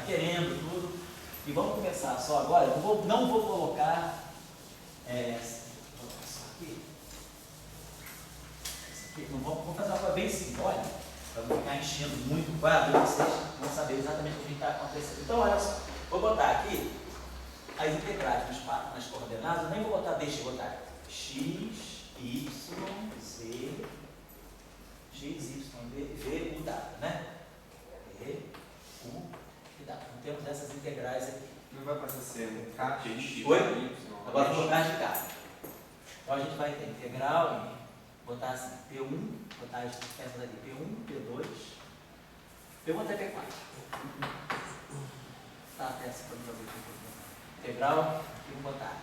está querendo, tudo. E vamos começar só agora. Eu não vou colocar isso aqui, não vou fazer uma coisa bem simbólica, para não ficar enchendo muito o quadro, e vocês vão saber exatamente o que está acontecendo. Então, olha só, vou botar aqui as integrais nas coordenadas, eu nem vou botar, deixa eu botar x, y, z, x, y, v, u, w, né? V, u e w. Então, temos essas integrais aqui. Não vai passar a ser k, x, Oi? y. Agora vou botar de cá. Então a gente vai ter integral em botar assim, P1, botar as peças aqui, P1, P2, P1 até P4. Tá, até essa para fazer aqui. Integral, aqui vou botar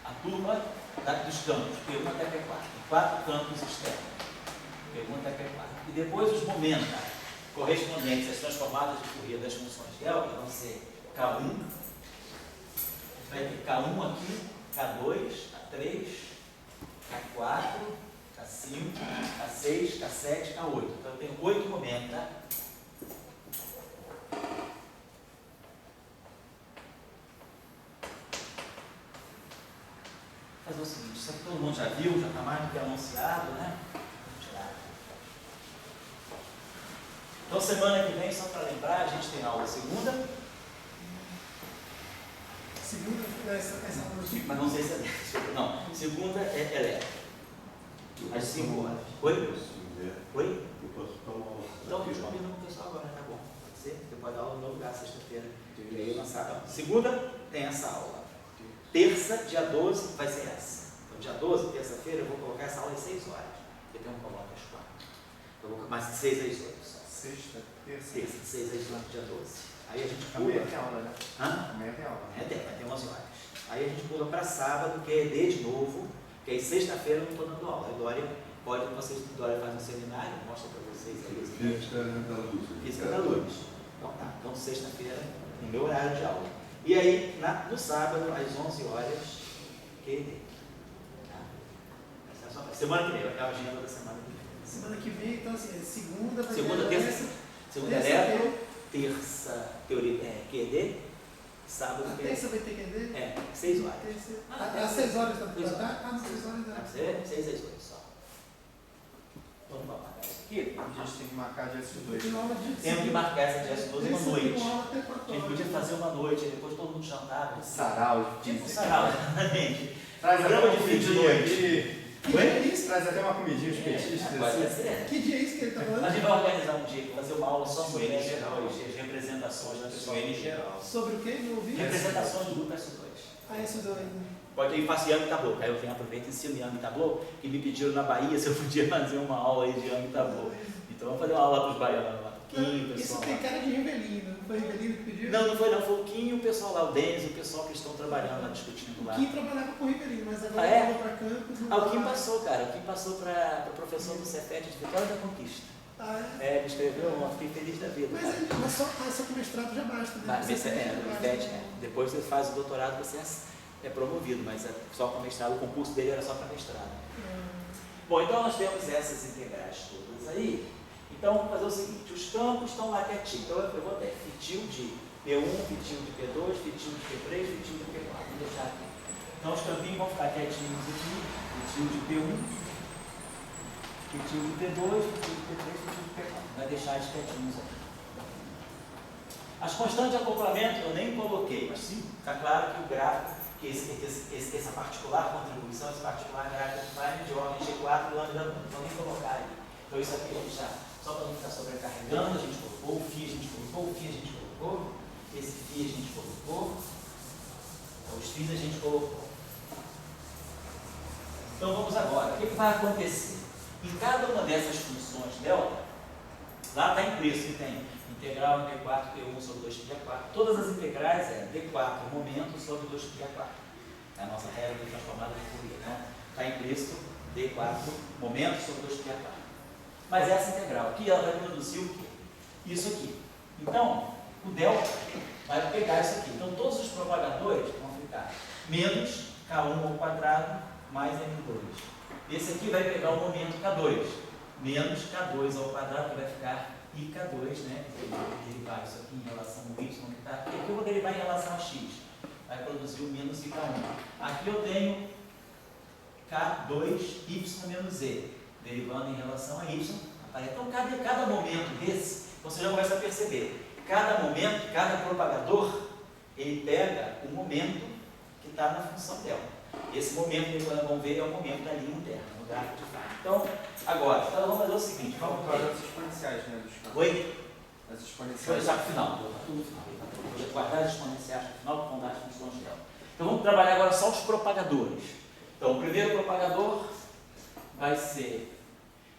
a turma dos campos, P1 até P4. 4 campos externos. P1 até P4. E depois os momentos correspondentes às transformadas de Fourier das funções de L, que vão ser K1, vai ter K1 aqui, K2, K3, K4, K5, K6, K7, K8. Então eu tenho 8 momentos, tá? Fazer o seguinte, isso aqui todo mundo já viu, já está mais do que anunciado, né? Vamos tirar aqui. Então semana que vem, só para lembrar, a gente tem aula segunda. Segunda, essa aula. Mas não sei se é. Não, segunda é elétrica. Às 5 horas. Oi? Oi? Então, eu combino com o pessoal agora, tá bom? Pode ser? Você pode dar aula no meu lugar sexta-feira. E aí eu lançar. Segunda tem essa aula. Terça, dia 12, vai ser essa. Então, dia 12, terça-feira, eu vou colocar essa aula às 6 horas. Porque tem um coloca às 4. Eu vou colocar mais de 6 às 8 só. Sexta, terça. Terça, 6 às 8, dia 12. Aí a gente Amanhã pula. tem aula, né? Hã? Amanhã tem aula. Vai ter 11 horas. Aí a gente pula para sábado, que é ED de novo, que aí sexta-feira eu não estou dando aula. A Dória, Dória faz um seminário, mostra para vocês aí. Física da luz. Física da luz. Então tá, então sexta-feira, no meu horário de aula. E aí, no sábado, às 11 horas, QED. Tá? Semana que vem, vai ter a agenda da semana que vem. Semana que vem, então assim, segunda vai Segunda, ter terça, segunda elétron, terça, teoria, QED, sábado, a QED. terça vai ter que entender? 6 horas. Às 6 horas da tarde? Ah, às 6 horas da Deve tarde. ser 6 às 8 só. Vamos marcar isso aqui? A gente tem que marcar dia Tem S2. aula de Temos que marcar essa dia 12 uma noite. Até A 4 gente horas. podia fazer uma noite, depois todo mundo jantava. Sarau, Tipo um física. sarau, exatamente. Traz até Programa uma de fim de comidinha noite. aqui. Oi? Traz até uma comidinha, os petistas. Pode assim. ser. Que dia é isso que ele está A falando? gente vai organizar um dia, fazer uma aula só sobre Suene geral. as representações da pessoa. Suene geral. Sobre o que? Não ouvi? Representações do grupo S2. Ah, isso do ainda. Pode ir, faço Yang Tableau. Aí eu venho, aproveito e ensino Yang Tableau, que me pediram na Bahia se eu podia fazer uma aula aí de Yang Tableau. Então vamos fazer uma aula para os baianos lá. Quinho, o Isso pessoal tem lá. cara de Rivelino. Não foi Rivelino que pediu? Não, não foi não. Foi o Quinho, o pessoal lá, o Denis, o pessoal que estão trabalhando lá, discutindo lá. O Kim trabalhava com o Rivelino, mas agora Ah, é? ele para Campos. Ah, o Kim passou, cara. O Kim passou para o professor do Cefet de Vitória da Conquista. Ah, é? É, ele escreveu, eu fiquei feliz da vida. Mas, Cara. mas só com mestrado já basta, né? Mas esse já o basta. Cefet, depois você faz o doutorado, você é promovido, mas só com mestrado, o concurso dele era só para mestrado. Bom, então nós temos essas integrais todas aí. Então vamos fazer o seguinte, os campos estão lá quietinhos. Então eu vou ter fitil de P1, fitil de P2, fitil de P3, fitil de P4. Vou deixar aqui. Então os campinhos vão ficar quietinhos aqui, fitil de P1, fitil de P2, fitil de P3, fitil de P4. Vai deixar eles quietinhos aqui. As constantes de acoplamento eu nem coloquei, mas sim, está claro que o gráfico, que essa particular contribuição, esse particular gráfico prime de ordem G4, lambda, não vou nem colocar aí. Então isso aqui a gente já, só para não ficar sobrecarregando, a gente colocou, o φ a gente colocou, o φ a gente colocou, esse φ a gente colocou, então, os φs a gente colocou. Então vamos agora, o que vai acontecer? Em cada uma dessas funções delta, lá está impresso que tem integral em D4, P1 sobre 2πa4. Todas as integrais é D4 momento sobre 2πa4. É a nossa regra de transformada de Fourier. Então, está impresso D4 momento sobre 2πa4. Mas essa integral aqui, ela vai produzir o quê? Isso aqui. Então, o delta vai pegar isso aqui. Então, todos os propagadores vão ficar menos K1 ao quadrado mais M2. Esse aqui vai pegar o momento K2, menos K2 ao quadrado, que vai ficar IK2, né? Derivar isso aqui em relação ao Y que está aqui. derivar em relação a x, vai produzir o menos ik1. Aqui eu tenho k2y menos z, derivando em relação a y. Então, cada momento desse, você já começa a perceber, cada momento, cada propagador, ele pega o momento que está na função delta. Esse momento, depois nós vamos ver, é o momento da linha interna, no gráfico de fato. Então, agora, então vamos fazer o seguinte, vamos Guardar as exponenciais, né? Dos campos. Oi? As Deixa eu exponenciais. deixar para o final, tudo no final. Vou guardar as exponenciais para o final, vão dar as funções dela. Então vamos trabalhar agora só os propagadores. Então o primeiro propagador vai ser,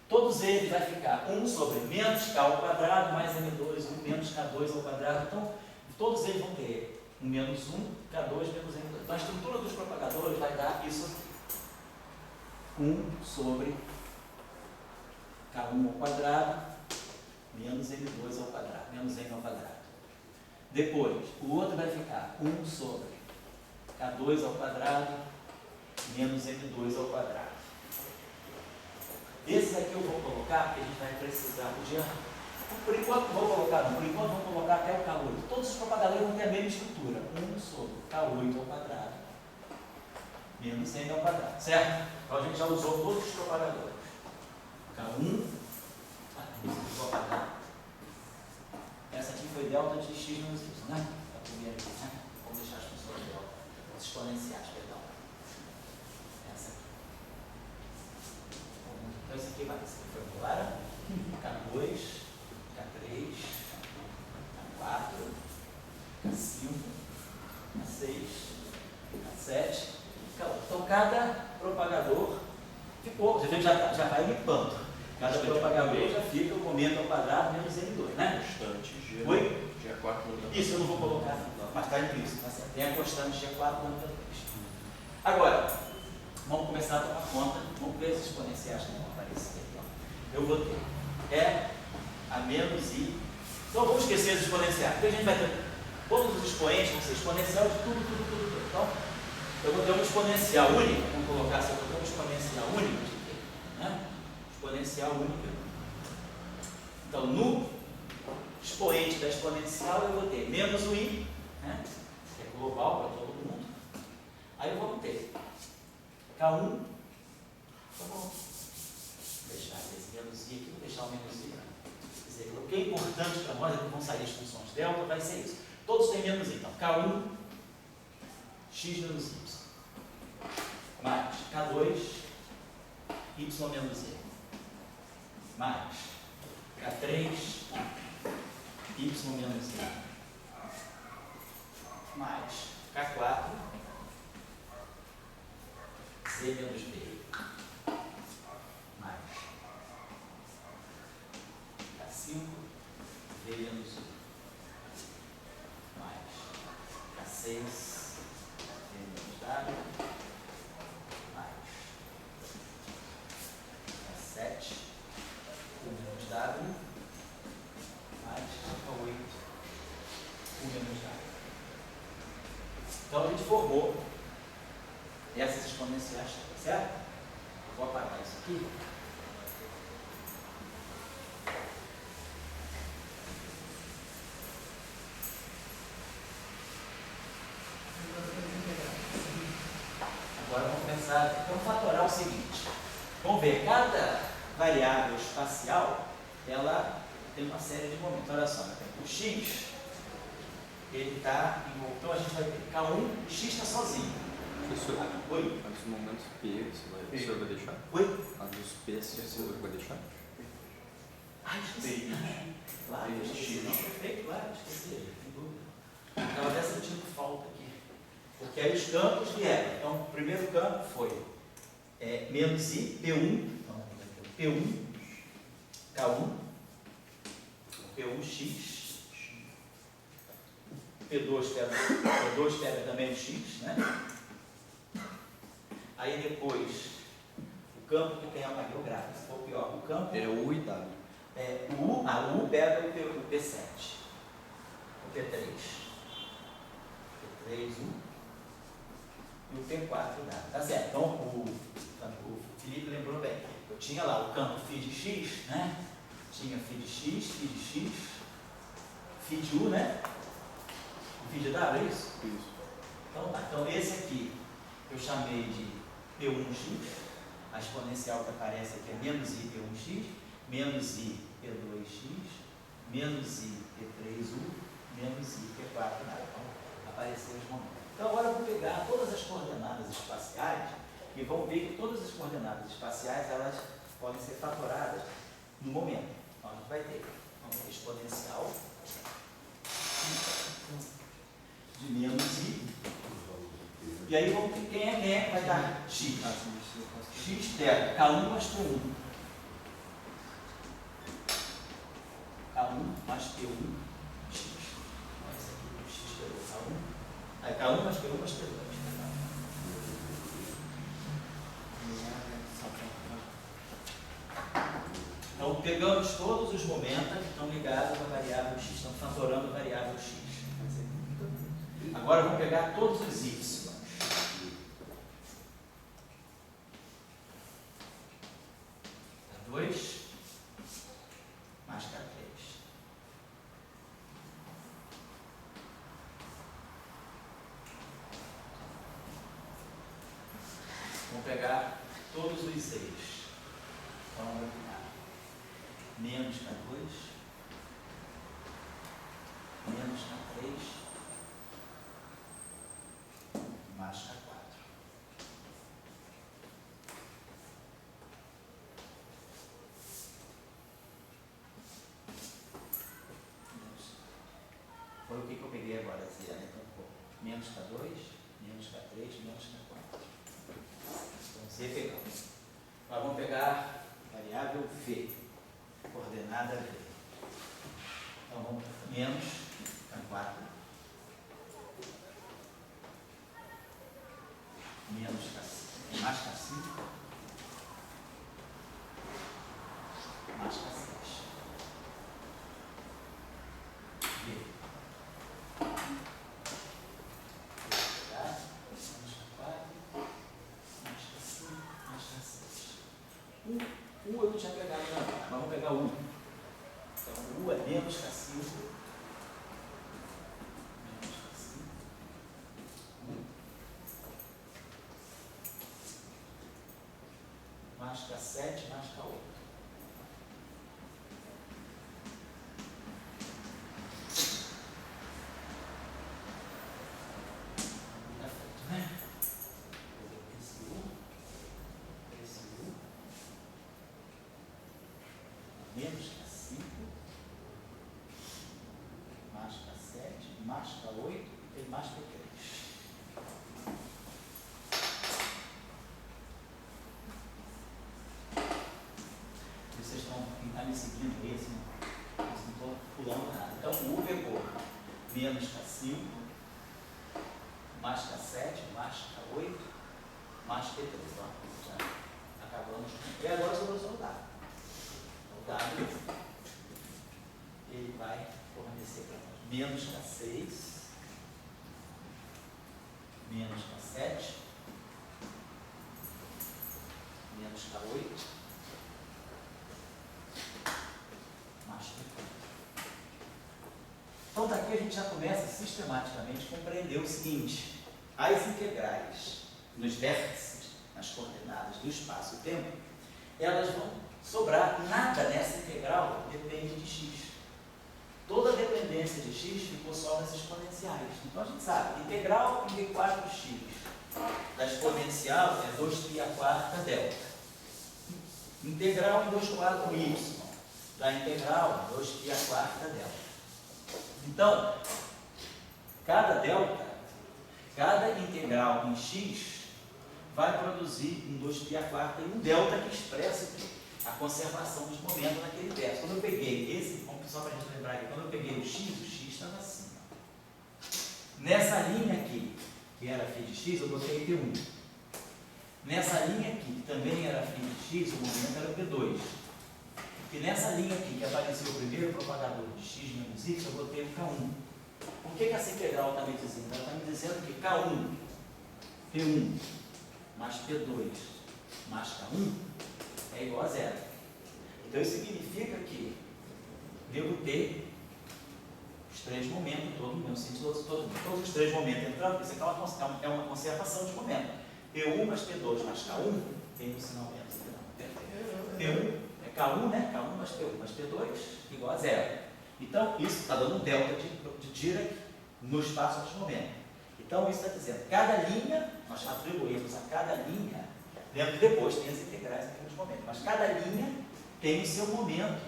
todos eles vai ficar 1 sobre menos k ao quadrado mais m2, 1 menos k2 ao quadrado. Então todos eles vão ter 1 menos 1, k2 menos m2. Então a estrutura dos propagadores vai dar isso aqui. 1 sobre k1 ao quadrado menos m2 ao quadrado, menos m ao quadrado. Depois, o outro vai ficar 1 sobre k2 ao quadrado menos m2 ao quadrado. Esses aqui eu vou colocar, porque a gente vai precisar podia. Por enquanto não vou colocar, não. Por enquanto vamos colocar até o k8. Todos os propagadores vão ter a mesma estrutura. 1 sobre k8 ao quadrado menos m ao quadrado. Certo? Então a gente já usou todos os propagadores. K1 ao quadrado. Essa aqui foi delta de x menos y, né? A primeira aqui, né? Vamos deixar as funções delta, as exponenciais, perdão. Essa aqui. Então isso aqui vai ser formular K2, K3, K4, K5, K6, K7, K8. Então cada propagador ficou, a gente já vai limpando. Cada propagador já fica o momento ao quadrado menos M2, né? Constante G. Oi? G4 Isso eu não vou colocar, mas está implícito, tá certo? Tem a constante G4 dando para 3. Agora, vamos começar a tomar conta, vamos ver as exponenciais que vão aparecer aqui. Ó. Eu vou ter E a menos I. Então vamos esquecer as exponenciais, porque a gente vai ter todos os expoentes, vão ser exponencial de tudo. Então, eu vou ter uma exponencial única, vamos colocar assim, eu vou ter uma exponencial única de quê? Né? Exponencial única. Então, no expoente da exponencial, eu vou ter menos o i, né, que é global para todo mundo. Aí eu vou ter K1, tá bom, vou deixar esse menos i aqui, vou deixar o menos i. Quer dizer, o que é importante para nós, é que vão sair as funções delta, vai ser isso. Todos têm menos i. Então, K1, x menos y, mais K2, y menos z, mais K3, y menos z, mais K4, z menos b, mais K5, v menos u, mais K6, v menos w, mais K7, u menos w, mais K8, u menos w. Então a gente formou essas exponenciais, certo? Eu vou apagar isso aqui. Agora vamos pensar, vamos fatorar o seguinte. Vamos ver, cada variável espacial, ela tem uma série de momentos. Olha só, o x, ele está envolvido. Então a gente vai ter K1, x está sozinho. Professor, Oi? a dos momentos P, o senhor vai deixar? Oi? A dos P, o senhor vai deixar? Ai, esqueci. Claro, eu esqueci. Não, perfeito, claro, esqueci, sem dúvida. Estava até sentindo falta aqui. Porque aí os campos vieram. Então, o primeiro campo foi menos I, P1, então, P1, K1, P1x, P2 pega também o x, né? Aí depois, o campo que tem aqui o gráfico, se for pior, o campo É U e W. o U pega o P7, o P3, U e o P4 dá. Tá certo? Então, o Felipe lembrou bem. Eu tinha lá o campo φ de x, né? Tinha φ de x, φ de x, φ de U, né? Φ de W, é isso? Isso. Então tá, então esse aqui eu chamei de P1x, a exponencial que aparece aqui é menos I P1x, menos I P2x, menos I P3u, menos I P4 nada. Então apareceram os momentos. Então agora eu vou pegar todas as coordenadas espaciais e vão ver que todas as coordenadas espaciais elas podem ser fatoradas no momento. Então a gente vai ter uma exponencial de menos I. E aí vamos ver quem é que vai dar x. X terra, K1 mais P1. K1 mais P1, x. Esse aqui é o x pelo K1. Aí K1 mais P1 mais P2. Então pegamos todos os momentos que estão ligados à variável x, estão fatorando a variável x. Agora vamos pegar todos os y. K2 mais K3. Vamos pegar todos os eixos. Então vamos ficar menos K2, menos K3, mais K4. Foi o que eu peguei agora, assim, então, menos K2, menos K3, menos K4. Então, C pegamos. Agora vamos pegar variável V, coordenada V. Então, vamos menos K4, menos K5, mais K5, mais K6. V. U eu não tinha pegado ainda, mas vamos pegar U. Então, U é menos K5. Menos K5. U. Mais K7, mais K8. Tá feito, né? Esse U. Menos K5, mais K7, mais K8 e mais P3. Vocês estão me seguindo aí, assim, não estou pulando nada. Então o U pegou menos K5, mais K7, mais K8, mais P3. Então, já acabamos. E agora sobrou só o dado. O dado, ele vai fornecer para nós menos K6, menos K7, menos K8, mais P4. Então daqui a gente já começa sistematicamente a compreender o seguinte: as integrais nos vértices, nas coordenadas do espaço e tempo, elas vão sobrar. Nada nessa integral depende de x. Toda a dependência de x ficou só nas exponenciais. Então a gente sabe, integral em d4x da exponencial é 2π² delta. Integral em 2/4y da integral é 2π² delta. Então, cada integral em x vai produzir um 2π² e um delta que expressa a conservação dos momentos naquele verso. Quando eu peguei esse, só para a gente lembrar aqui, quando eu peguei o x estava assim. Nessa linha aqui, que era φ de x, eu botei P1. Nessa linha aqui, que também era φ de x, o momento era P2. E nessa linha aqui, que apareceu o primeiro propagador de x menos y, eu botei o K1. O que essa integral está me dizendo? Ela está me dizendo que K1, P1, mais P2, mais K1, é igual a zero. Então isso significa que devo ter os três momentos, todo no mesmo sentido, todos os três momentos entrando, isso aqui é uma conservação de momento. P1 mais P2 mais K1, tem um sinal menos aqui não. P1 é K1, né? K1 mais P1 mais P2 igual a zero. Então, isso está dando um delta de Dirac no espaço de momento. Então, isso está dizendo, cada linha, nós atribuímos a cada linha, lembra que depois tem as integrais aqui nos momentos, mas cada linha tem o seu momento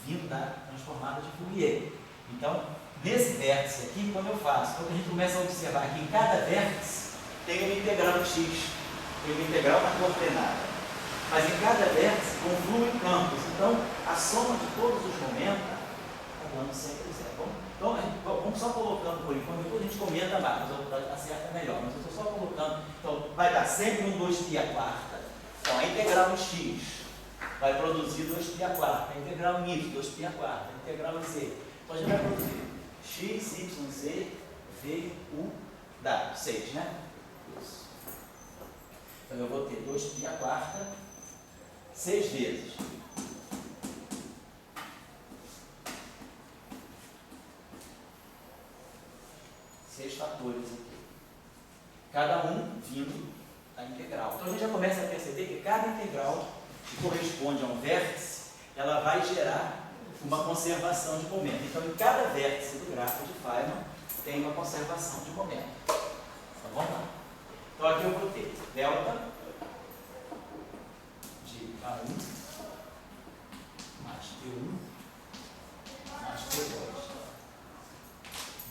vindo da transformada de Fourier. Então, nesse vértice aqui, quando eu faço, quando a gente começa a observar que em cada vértice tem uma integral x, tem uma integral na coordenada, mas em cada vértice confluem campos. Então, a soma de todos os momentos está dando sempre zero. Então, vamos só colocando por enquanto, depois a gente comenta mais, mas acerta melhor. Mas eu estou só colocando, então vai dar sempre um 2π a quarta. Então, a integral em x vai produzir 2π a quarta, a integral em y, 2π a quarta, a integral em z. Então, a gente vai produzir x, y, z, v, u, w, 6, né? Isso. Então, eu vou ter 2π a quarta, 6 vezes. Seis fatores aqui. Cada um vindo da integral. Então a gente já começa a perceber que cada integral que corresponde a um vértice, ela vai gerar uma conservação de momento. Então em cada vértice do gráfico de Feynman tem uma conservação de momento. Então vamos lá. Então aqui eu vou ter delta de K1 mais P1 mais P2.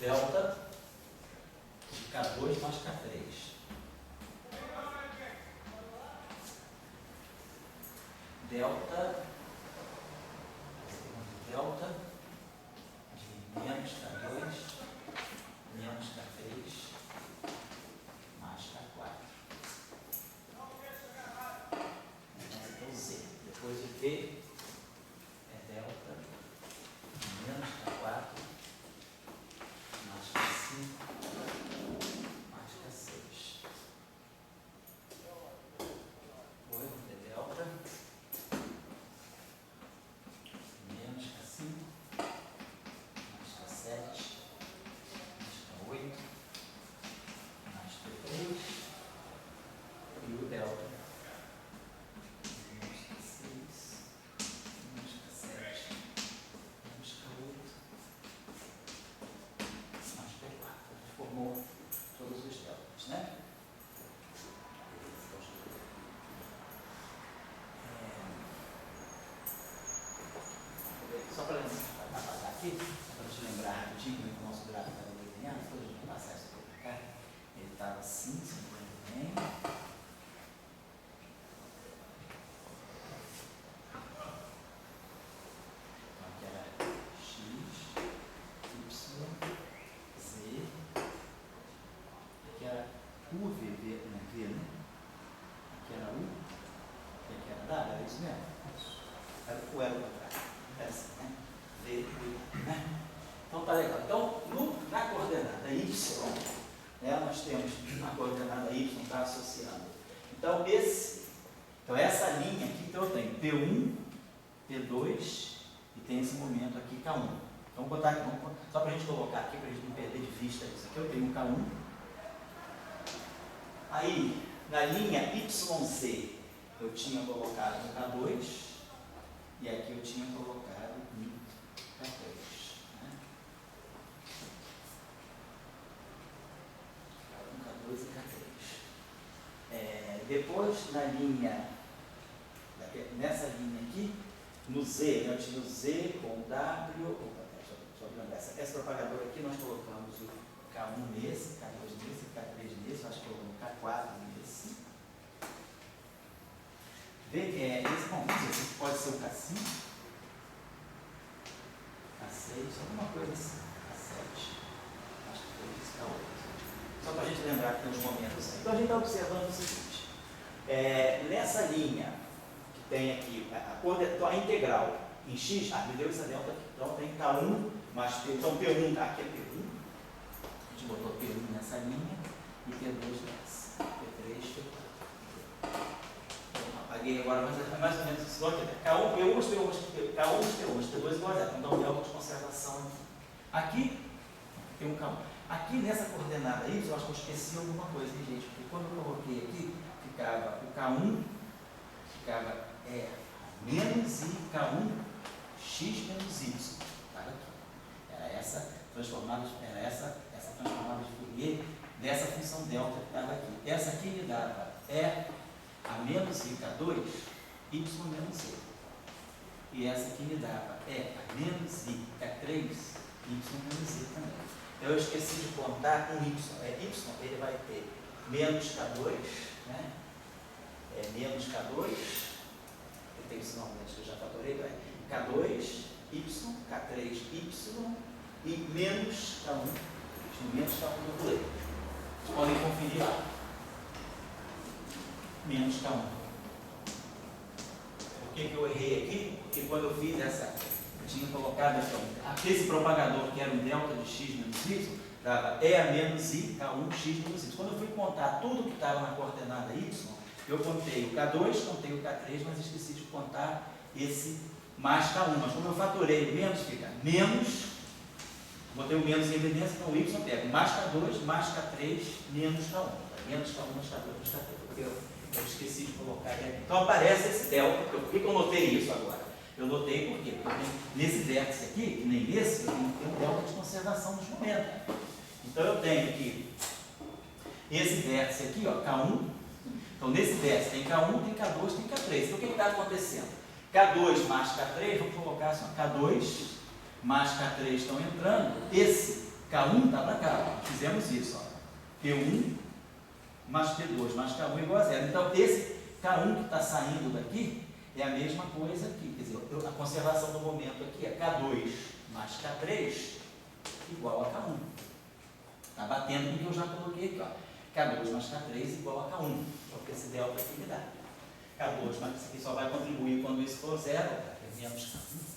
Delta K2 mais K3. Delta de menos K2 menos K3 mais K4. Então Z. Depois o V é delta de menos K4 mais K5 mais K6. Depois o V delta menos K5 mais K7 mais K8 mais K3 e o delta menos K6 menos K7 menos K8 mais P4. A gente formou todos os deltas, né? Só para apagar aqui, só para te lembrar rapidinho como é que o nosso gráfico estava desenhado, depois a gente vai passar isso para cá. Ele estava assim, se não me engano. Então aqui era x, y, z, aqui era u, v, né? Aqui era u, e aqui era w, era isso mesmo? Era o contrário. Assim, né? V, né? Então tá legal. Então, na coordenada y, né, nós temos a coordenada y está associando. Então, essa linha aqui, então eu tenho P1, P2 e tem esse momento aqui K1. Então, vamos botar aqui, só para a gente colocar aqui, para a gente não perder de vista isso aqui, eu tenho um K1. Aí, na linha YZ, eu tinha colocado um K2. E aqui eu tinha colocado um K3. Né? Um K2 e K3. Depois, na linha, nessa linha aqui, no Z, eu tinha o Z com o W. Opa, deixa eu lembrar. Essa propagadora aqui nós colocamos o K1 nesse, K2 nesse, K3 nesse, acho que colocamos o K4 nesse. Esse pode ser o K5, K6, alguma coisa assim, K7, acho que foi isso, K8. Só para a gente lembrar que tem uns momentos aí. Então a gente está observando o seguinte, nessa linha que tem aqui, a integral em x, me deu essa delta aqui, então tem K1 mais P, então P1, aqui é P1, a gente botou P1 nessa linha e P2 nessa, P3, P4. Apaguei agora, mas é mais ou menos isso aqui. K1, P1, P1, P1, P2 igual a zero. Então, delta de conservação aqui. Aqui, tem um K1. Aqui nessa coordenada Y, eu acho que eu esqueci alguma coisa, hein, gente? Porque quando eu coloquei aqui, ficava o K1, ficava menos I, K1, X menos Y. Estava aqui. Era essa transformada de Fourier dessa função delta que estava aqui. Essa aqui me dava a menos I, K2, Y menos Z. E essa aqui me dava a menos I, K3, Y menos Z também. Então eu esqueci de contar um Y. Y ele vai ter menos K2, né? Menos K2, eu tenho isso normalmente que eu já fatorei, K2, Y, K3, Y e menos K1. Menos K1 eu pulei. Vocês podem conferir lá. Menos K1. Por que eu errei aqui? Porque quando eu fiz eu tinha colocado aqui, esse propagador que era um delta de X menos Y, dava a menos I, K1, X menos Y. Quando eu fui contar tudo que estava na coordenada Y, eu contei o K2, contei o K3, mas esqueci de contar esse mais K1. Mas como eu fatorei o menos, fica menos, botei o menos em evidência, então o Y eu pego mais K2, mais K3, menos K1. Menos K1, mais K2, mais K3. Porque eu esqueci de colocar ele aqui. Então aparece esse delta. Por que eu notei isso agora? Eu notei por quê? Porque nesse vértice aqui, que nem esse, eu tenho que ter um delta de conservação dos momentos. Então eu tenho aqui esse vértice aqui, ó, K1. Então nesse vértice tem K1, tem K2, tem K3. Então o que está acontecendo? K2 mais K3, vamos colocar assim, ó, K2 mais K3 estão entrando, esse K1 está para cá, ó. Fizemos isso, ó. P1 mais P2 mais K1 igual a zero. Então esse K1 que está saindo daqui é a mesma coisa aqui, quer dizer, a conservação do momento aqui é K2 mais K3 igual a K1. Está batendo com o que eu já coloquei aqui, ó. K2 mais K3 igual a K1, é o que esse delta aqui me dá. K2 mais isso aqui só vai contribuir quando isso for zero, é menos K1.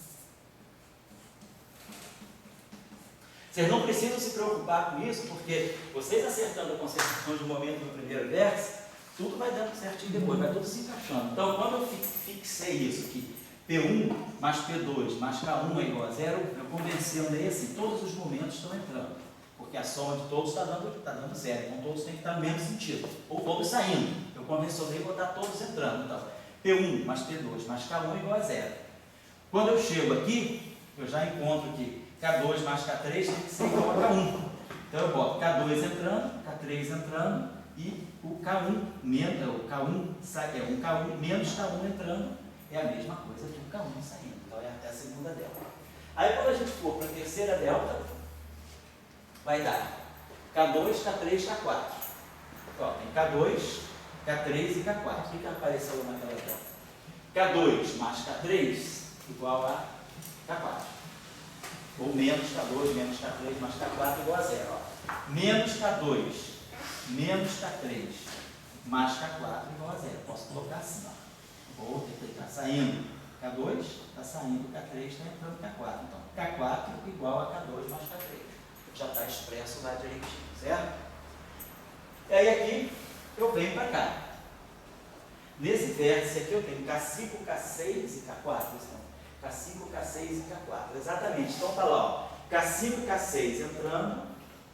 Vocês não precisam se preocupar com isso, porque vocês acertando a conservação de momento no primeiro vértice, tudo vai dando certinho depois, vai tudo se encaixando. Então, quando eu fixei isso aqui, P1 mais P2 mais K1 é igual a zero, eu convencionei assim, todos os momentos estão entrando, porque a soma de todos está dando zero, então todos têm que estar no mesmo sentido, ou todos saindo. Eu convencionei botar todos entrando. Então, P1 mais P2 mais K1 é igual a zero. Quando eu chego aqui, eu já encontro que K2 mais K3 tem que ser igual a K1. Então eu boto K2 entrando, K3 entrando e o K1 menos, o K1 menos K1 entrando é a mesma coisa que o K1 saindo. Então é até a segunda delta. Aí quando a gente for para a terceira delta, vai dar K2, K3, K4. Ó, tem K2, K3 e K4. O que apareceu naquela delta? K2 mais K3 igual a K4. Ou menos K2, menos K3, mais K4 igual a zero. Ó. Menos K2, menos K3, mais K4 igual a zero. Posso colocar assim, ó. Ou está saindo K2, está saindo K3, está entrando K4. Então, K4 igual a K2 mais K3. Já está expresso lá direitinho, certo? E aí aqui, eu venho para cá. Nesse vértice aqui eu tenho K5, K6 e K4. Então, K5, K6 e K4. Exatamente. Então está lá, ó. K5, K6 entrando,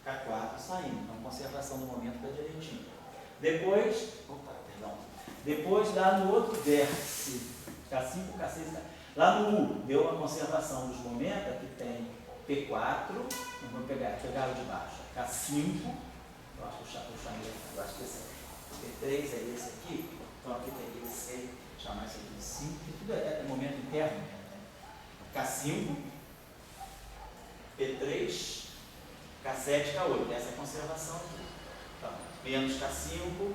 K4 saindo. Então, conservação do momento está direitinho. Depois lá no outro vértice, K5, K6, lá no U, deu uma conservação dos momentos. Aqui tem P4, vamos pegar o de baixo. K5, eu acho que eu acho que esse P3 é esse aqui. Então aqui tem esse, chamar isso aqui de 5, que tudo é momento interno. K5, P3, K7, K8. Essa é a conservação aqui. Então, menos K5,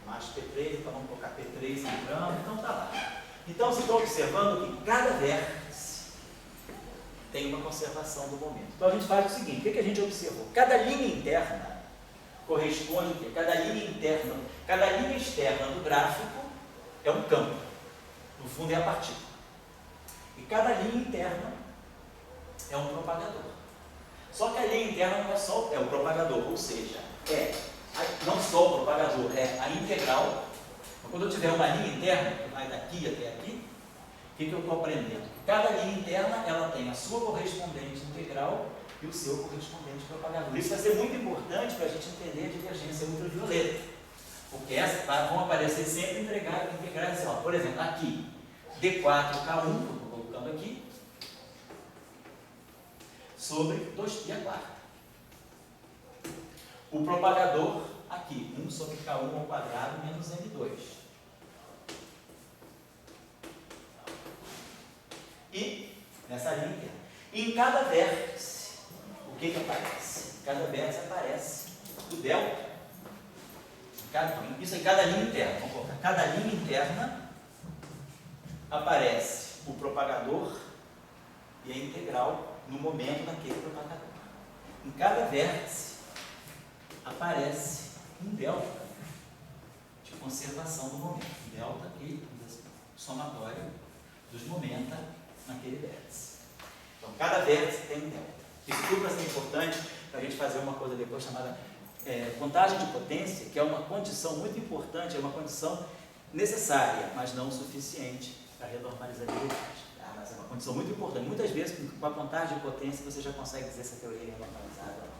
mais P3, então vamos colocar P3 entrando, então tá lá. Então vocês estão observando que cada vértice tem uma conservação do momento. Então a gente faz o seguinte, o que a gente observou? Cada linha interna corresponde o quê? Cada linha externa do gráfico é um campo. No fundo é a partícula. E cada linha interna é um propagador. Só que a linha interna não é só o propagador, ou seja, não só o propagador, é a integral. Então, quando eu tiver uma linha interna, que vai daqui até aqui, o que eu estou aprendendo? Cada linha interna ela tem a sua correspondente integral e o seu correspondente propagador. Isso vai ser muito importante para a gente entender a divergência ultravioleta, porque vão aparecer sempre integrais assim, ó. Por exemplo, aqui, D4K1, eu estou colocando aqui, sobre 2π². O propagador aqui, 1 sobre K1 ao quadrado menos M2. E nessa linha interna. E em cada vértice, o que aparece? Em cada vértice aparece o delta. Isso em cada linha interna. Vamos colocar. Cada linha interna aparece o propagador e a integral no momento daquele propagador. Em cada vértice aparece um delta de conservação do momento. Delta aqui, somatório dos momenta naquele vértice. Então, cada vértice tem um delta. Isso tudo vai ser importante para a gente fazer uma coisa depois chamada contagem de potência, que é uma condição muito importante, é uma condição necessária, mas não suficiente para a renormalizabilidade. Mas é uma condição muito importante. Muitas vezes, com a contagem de potência, você já consegue dizer se a teoria é renormalizada ou não.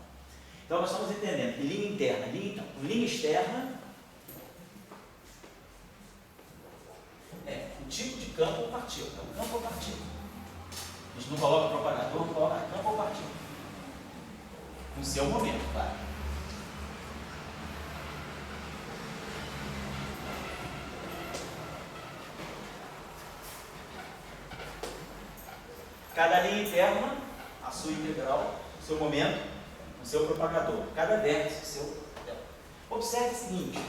Então, nós estamos entendendo que linha interna, linha externa é o tipo de campo ou partícula. É o campo ou partícula. A gente não coloca propagador, não coloca campo ou partícula. No seu momento, claro. Cada linha interna, a sua integral, o seu momento, o seu propagador. Cada vértice, o seu delta. Observe o seguinte,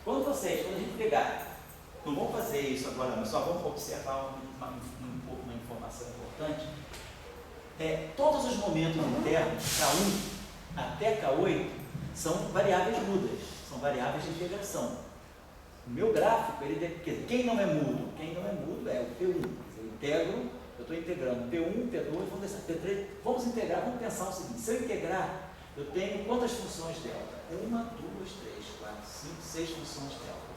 quando a gente pegar, não vamos fazer isso agora, mas só vamos observar uma informação importante. Todos os momentos internos, K1 até K8, são variáveis mudas, são variáveis de integração. O meu gráfico, quem não é mudo? Quem não é mudo é o P1. Eu integro, eu estou integrando P1, P2, vamos descer, P3, vamos integrar, vamos pensar o seguinte, se eu integrar, eu tenho quantas funções delta? 1, 2, 3, 4, 5, 6 funções delta.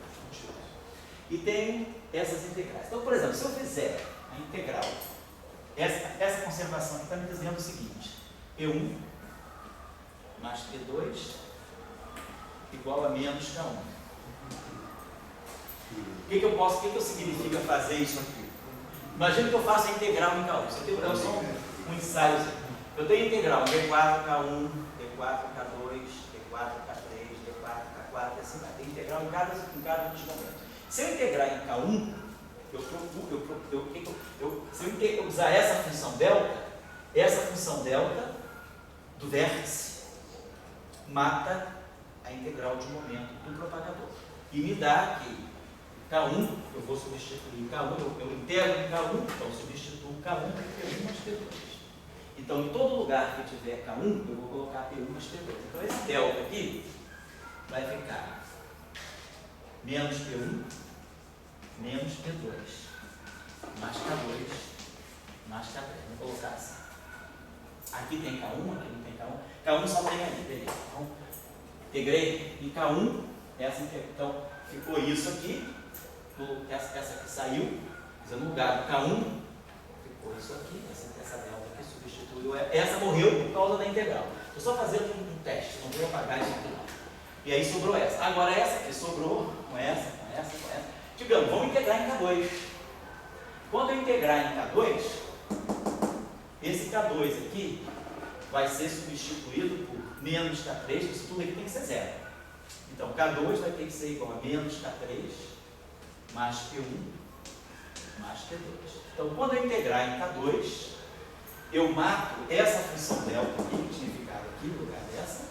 E tenho essas integrais. Então, por exemplo, se eu fizer a integral, essa conservação aqui está me dizendo o seguinte, P1 mais P2 igual a menos K1. O que significa fazer isso aqui? Imagina que eu faço a integral em K1. Isso aqui é só um ensaio. Eu tenho integral D4K1, D4K2, D4K3, D4K4, e assim vai. Tem integral em cada dos momentos. Se eu integrar em K1, se eu usar essa função delta do vértice mata a integral de momento do propagador. E me dá que K1, eu vou substituir em K1, eu integro em K1, então eu substituo K1 por P1 mais P2. Então, em todo lugar que tiver K1, eu vou colocar P1 mais P2. Então, esse delta aqui vai ficar menos P1, menos P2, mais K2, mais K3. Vou colocar assim. Aqui tem K1, aqui não tem K1. K1 só tem ali, beleza. Então, integrei em K1, então ficou isso aqui, essa aqui saiu, no lugar do K1, ficou isso aqui, essa delta aqui substituiu, essa morreu por causa da integral. Estou só fazendo um teste, não vou apagar isso aqui não. E aí sobrou essa. Agora essa aqui sobrou com essa. Digamos, vamos integrar em K2. Quando eu integrar em K2, esse K2 aqui vai ser substituído por menos K3, isso tudo aqui tem que ser zero. Então, K2 vai ter que ser igual a menos K3 mais P1 mais P2. Então, quando eu integrar em K2, eu marco essa função delta aqui, que tinha ficado aqui no lugar dessa,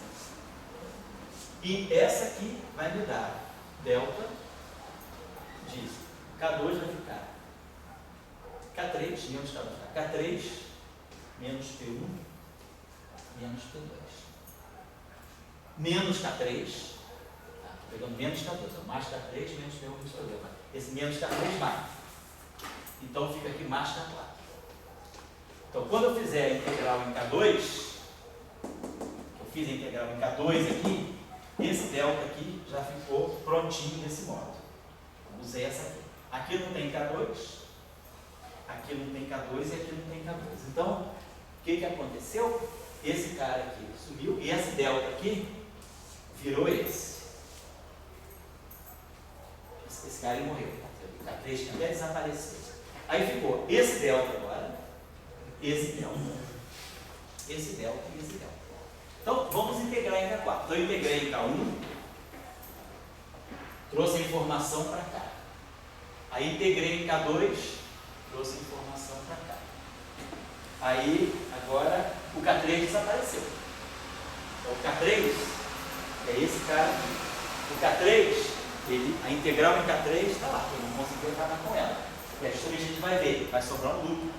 e essa aqui vai me dar delta de K2 vai ficar K3 menos K2, K3 menos P1 menos P2. Menos K3, estou pegando menos K2, então mais K3 menos P1 menos P2. Esse menos K3 vai. Então fica aqui mais K4. Então quando eu fizer a integral em K2, eu fiz a integral em K2 aqui, esse delta aqui já ficou prontinho desse modo. Usei essa aqui. Aqui não tem K2, aqui não tem K2 e aqui não tem K2. Então, o que aconteceu? esse cara aqui sumiu e esse delta aqui virou esse. Esse cara ele morreu. O K3 até desapareceu. Aí ficou esse delta agora, esse delta e esse delta. Então vamos integrar em K4. Então eu integrei em K1, trouxe a informação para cá. Aí integrei em K2, trouxe a informação para cá. Aí agora o K3 desapareceu. Então o K3 é esse cara aqui. O K3, a integral em K3 está lá, eu não consegui acabar com ela. E justamente a gente vai ver, vai sobrar um loop.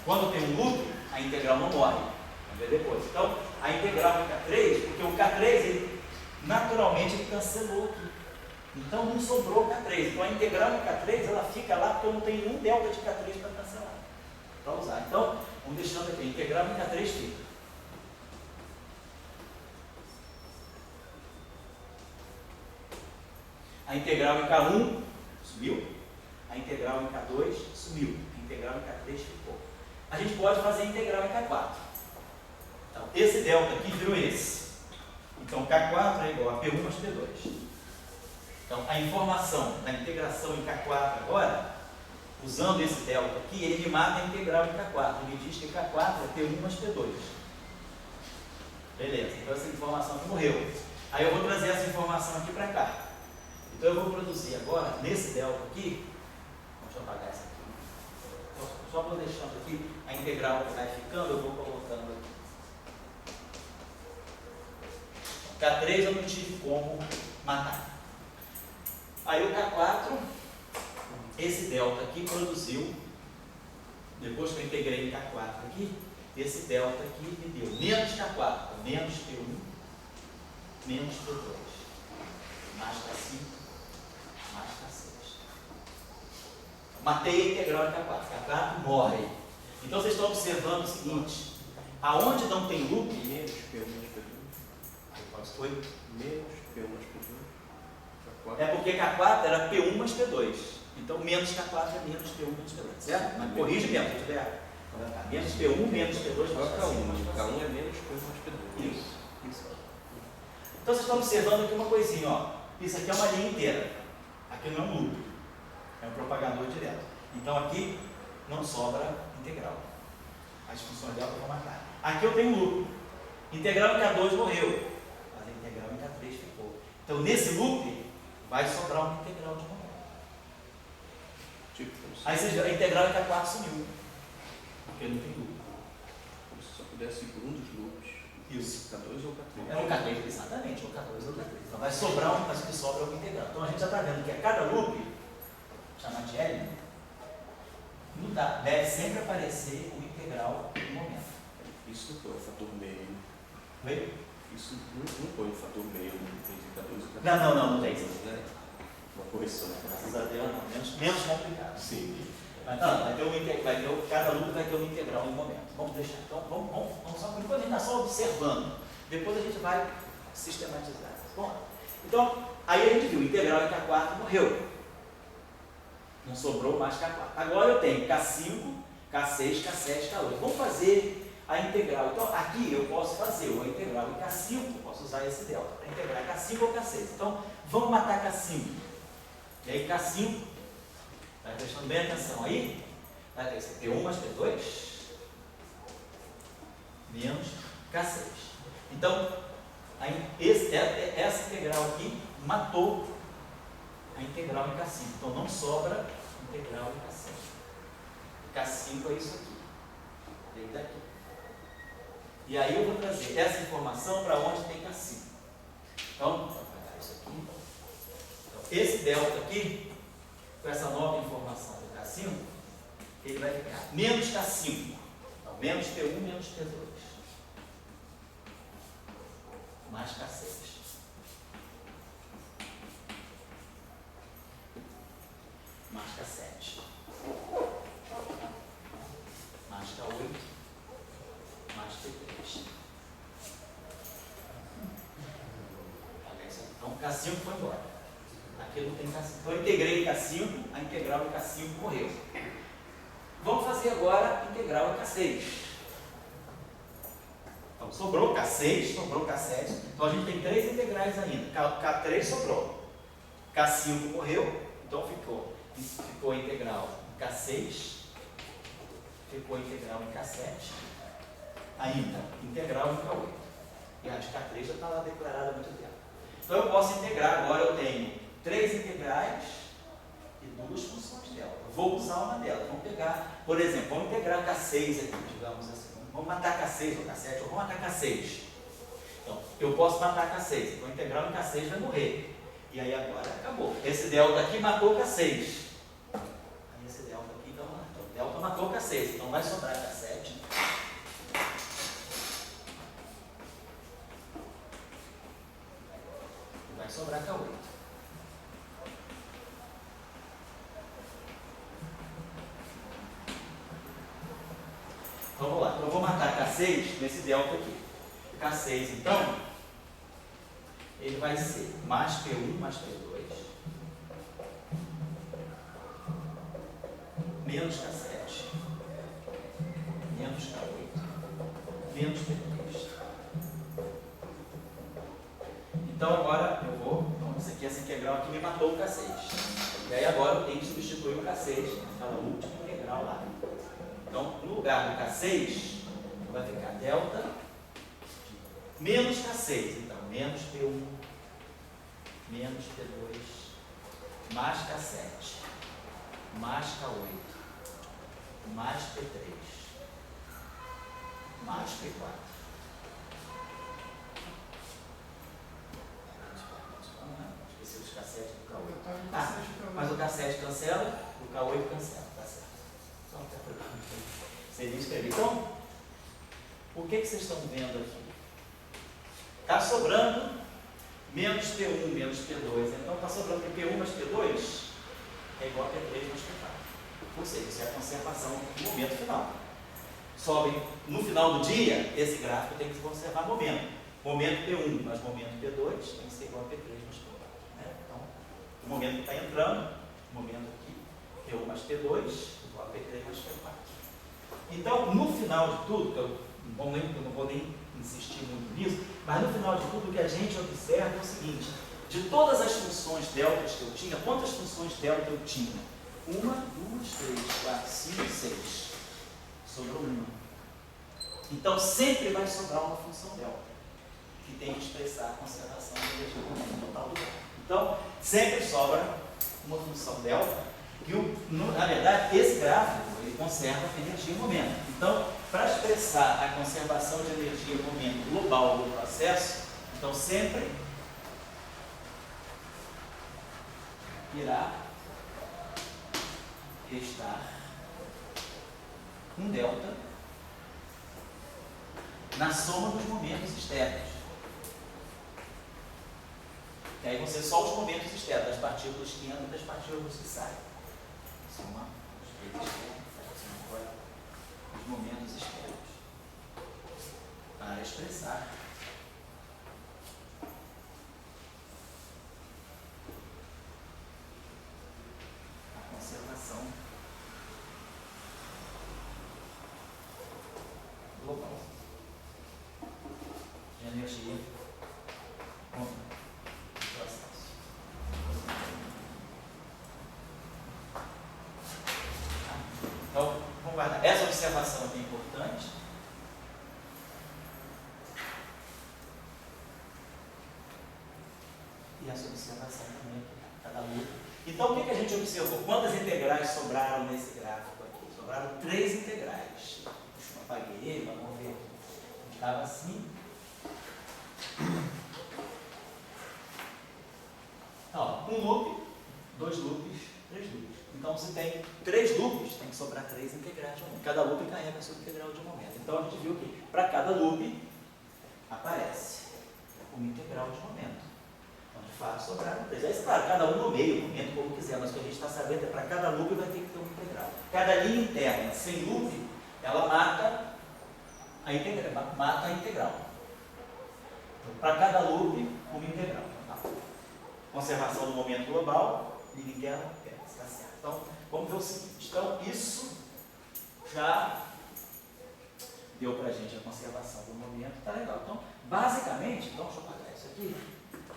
Quando tem um loop, a integral não morre. Vamos ver depois. Então, a integral em K3, porque o K3, ele, naturalmente, ele cancelou aqui. Então, não sobrou K3. Então, a integral em K3, ela fica lá porque eu não tenho nenhum delta de K3 para cancelar, para usar. Então, vamos deixando aqui, a integral em K3 fica. A integral em K1 sumiu, a integral em K2 sumiu, a integral em K3 ficou. A gente pode fazer a integral em K4. Então, esse delta aqui virou esse. Então, K4 é igual a P1 mais P2. Então, a informação da integração em K4 agora, usando esse delta aqui, ele me mata a integral em K4. Ele diz que K4 é P1 mais P2. Beleza, então essa informação aqui morreu. Aí eu vou trazer essa informação aqui para cá. Então eu vou produzir agora, nesse delta aqui, deixa eu apagar essa aqui. Então, só vou deixando aqui a integral que vai ficando, eu vou colocando aqui. K3 eu não tive como matar. Aí o K4, esse delta aqui produziu, depois que eu integrei em K4 aqui, esse delta aqui me deu menos K4, menos P1, menos P2, mais K5, mais K6. Matei a integral em K4, K4 morre. Então vocês estão observando o seguinte, aonde não tem loop, Menos P1 mais P2. aí qual foi? Menos P1 mais P2. É porque K4 era P1 mais P2. Então menos K4 é menos P1 menos P2, certo? Mas corrige mesmo, se tiver errado. Menos P1 menos P2 mais K5. K1 é menos P1 mais P2. Isso. Então vocês estão observando aqui uma coisinha, ó. Isso aqui é uma linha inteira. Aqui não é um loop. É um propagador direto. Então aqui não sobra integral. As funções dela eu vou marcar. Aqui eu tenho um loop. Integral em K2 morreu. Mas a integral em K3 ficou. Então nesse loop vai sobrar uma integral de momento. Tipo, Aí vocês viram, a integral em K4 sumiu. Porque não tem loop. como se só pudesse ir por um dos loops. Isso. K2 ou K3? É um K3, exatamente, ou K2 ou K3. Então vai sobrar um, mas o que sobra é uma integral. Então a gente já está vendo que a cada loop, chamar de L, não dá, deve sempre aparecer o integral no momento. Isso não põe o fator meio. Veio? Isso não põe o fator meio entre K2 e K3. Não tem. Né? Uma correção. Graças a Deus, não. Menos complicado. Sim. Mas não, cada loop vai ter uma integral no momento. Vamos deixar. Então, vamos só, por enquanto a gente está só observando. Depois a gente vai sistematizar. Bom, então, aí a gente viu, integral em K4 morreu. Não sobrou mais K4. Agora eu tenho K5, K6, K7, K8. Vamos fazer a integral. Então, aqui eu posso fazer a integral em K5, eu posso usar esse delta para integrar K5 ou K6. Então, vamos matar K5. E aí K5, vai prestando bem atenção aí, vai ter que ser P1 mais P2 menos K6. Então, essa integral aqui matou a integral em K5. Então, não sobra integral em K5. K5 é isso aqui. Veio daqui. E aí eu vou trazer essa informação para onde tem K5. Então, vou apagar isso aqui. Então, esse delta aqui, com essa nova informação do K5, ele vai ficar menos K5. Então, menos P1, menos P2. Mais K6. Mais K7. Mais K8. Mais P3. Então, K5 foi embora. Aqui não tem K5. Então, eu integrei K5, a integral em K5 morreu. Vamos fazer agora a integral em K6. sobrou K6, sobrou K7. Então a gente tem 3 integrais ainda. K3 sobrou. K5 morreu, então ficou integral em K6, ficou integral em K7, ainda integral em K8. E a de K3 já está lá declarada há muito tempo. Então eu posso integrar, agora eu tenho 3 integrais e 2 funções delta. Vou usar uma delas. Vamos pegar, por exemplo, vamos integrar K6 aqui, digamos assim. Vamos matar K6 ou K7, ou vamos matar K6. Então, eu posso matar K6. Então, integral em K6 vai morrer. E aí agora acabou. Esse delta aqui matou K6. Aí esse delta aqui, então o delta matou K6. Então vai sobrar K7. E vai sobrar K8. Então vamos lá. Então eu vou matar K6 nesse delta aqui. K6 então, ele vai ser mais P1 mais P2 menos K7 menos K8 menos P3. Então agora eu vou, essa aqui, essa integral aqui me matou o K6. E aí agora eu tenho que substituir o K6 naquela última integral lá. Então no lugar do K6 vai ficar delta menos K6. Então menos P1 menos P2 mais K7 mais K8 mais P3 mais P4. Esqueci os K7 do K8. Mas o K7 cancela, o K8 cancela, tá certo. Então, seria escrever. Então, o que vocês estão vendo aqui? Está sobrando menos P1 menos P2. Então, está sobrando que P1 mais P2 é igual a P3 mais P4. Ou seja, isso é a conservação do momento final. Sobe no final do dia, esse gráfico tem que conservar momento. Momento P1 mais momento P2 tem que ser igual a P3 mais P4. Né? Então, o momento que está entrando, o momento aqui, P1 mais P2 igual a P3 mais P4. Então, no final de tudo, eu não vou nem insistir muito nisso, mas no final de tudo o que a gente observa é o seguinte: de todas as funções deltas que eu tinha, quantas funções delta eu tinha? 1, 2, 3, 4, 5, 6. Sobrou uma. Então sempre vai sobrar uma função delta, que tem que expressar a conservação da energia total do delta. Então, sempre sobra uma função delta, que na verdade esse gráfico ele conserva a energia em momento. Então, para expressar a conservação de energia em momento global do processo, então sempre irá restar um delta na soma dos momentos externos. E aí vão ser só os momentos externos, das partículas que entram e das partículas que saem. Soma os três externos, agora os momentos externos. Para expressar a conservação global de energia no processo. Então, vamos guardar. Essa observação aqui é importante. E essa observação também aqui, cada luta. Então, o que a gente observou? Quantas integrais sobraram nesse gráfico aqui? Sobraram 3 integrais. Eu apaguei, vamos ver. Estava assim. Ó, um loop, 2 loops, 3 loops. Então, se tem 3 loops, tem que sobrar 3 integrais de momento. Cada loop carrega a sua integral de momento. Então, a gente viu que para cada loop aparece uma integral de momento. Então, de fato, sobraram 3. Aí, claro, cada um no meio, momento como quiser, mas o que a gente está sabendo é que para cada loop vai ter que ter uma integral. Cada linha interna sem loop, ela mata a integral. Então, para cada loop, uma integral. Tá? Conservação do momento global, linha interna, está certo. Então, vamos ver o seguinte. Então, isso já deu para a gente a conservação do momento, tá legal. Então, basicamente, então, deixa eu apagar isso aqui.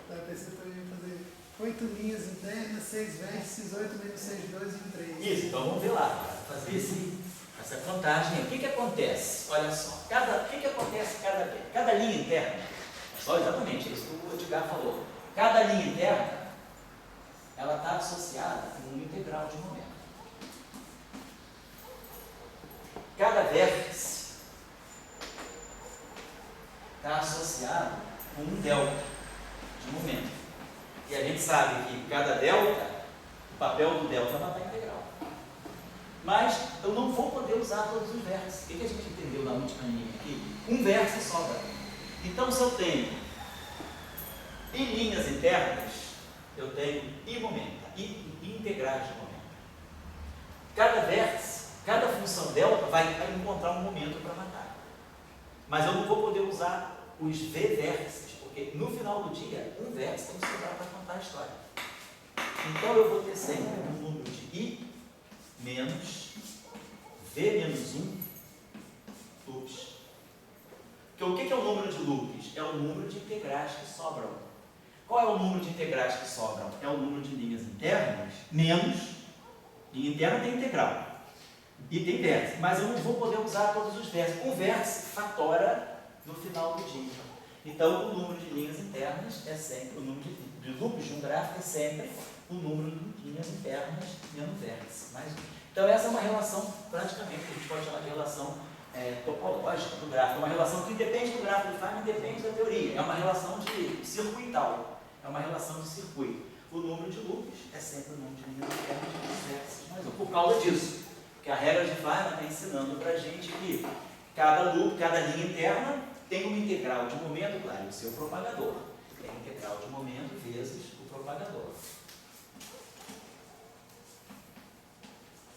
Tá, eu pensei que eu ia fazer 8 linhas internas, 6 vértices, 8 menos 6, 2 e 3. Isso, então vamos ver lá, fazer essa contagem. O que que acontece? Olha só, o que que acontece cada linha interna? Olha, exatamente isso que o Edgar falou. Cada linha interna, ela está associada com um integral de momento. Cada vértice está associado com um delta de momento. E a gente sabe que cada delta, o papel do delta é matar integral. Mas eu não vou poder usar todos os vértices. O que a gente entendeu na última linha aqui? Um vértice sobra. Então, se eu tenho em linhas internas, eu tenho I momento, I integrais de momento. Cada vértice, cada função delta vai encontrar um momento para matar. Mas eu não vou poder usar os V vértices, porque no final do dia, um vértice tem que sobrar para contar a história. Então eu vou ter sempre um número de I menos V menos 1 loops. Porque o que é o número de loops? É o número de integrais que sobram. Qual é o número de integrais que sobram? É o número de linhas internas menos. Linha interna tem integral e tem vértice, mas eu não vou poder usar todos os vértices. Um vértice fatora no final do dia. Então, o número de linhas internas é sempre, o número de loops de um gráfico é sempre o número de linhas internas menos vértice. Então, essa é uma relação, praticamente, que a gente pode chamar de relação topológica do gráfico. É uma relação que independe do gráfico de Feynman, independe da teoria. É uma relação de circuital. É uma relação de circuito. O número de loops é sempre o número de linhas internas menos vértices. Mas por causa disso, porque a regra de Feynman está ensinando para a gente que cada loop, cada linha interna tem uma integral de momento, claro, o seu propagador. Tem integral de momento vezes o propagador.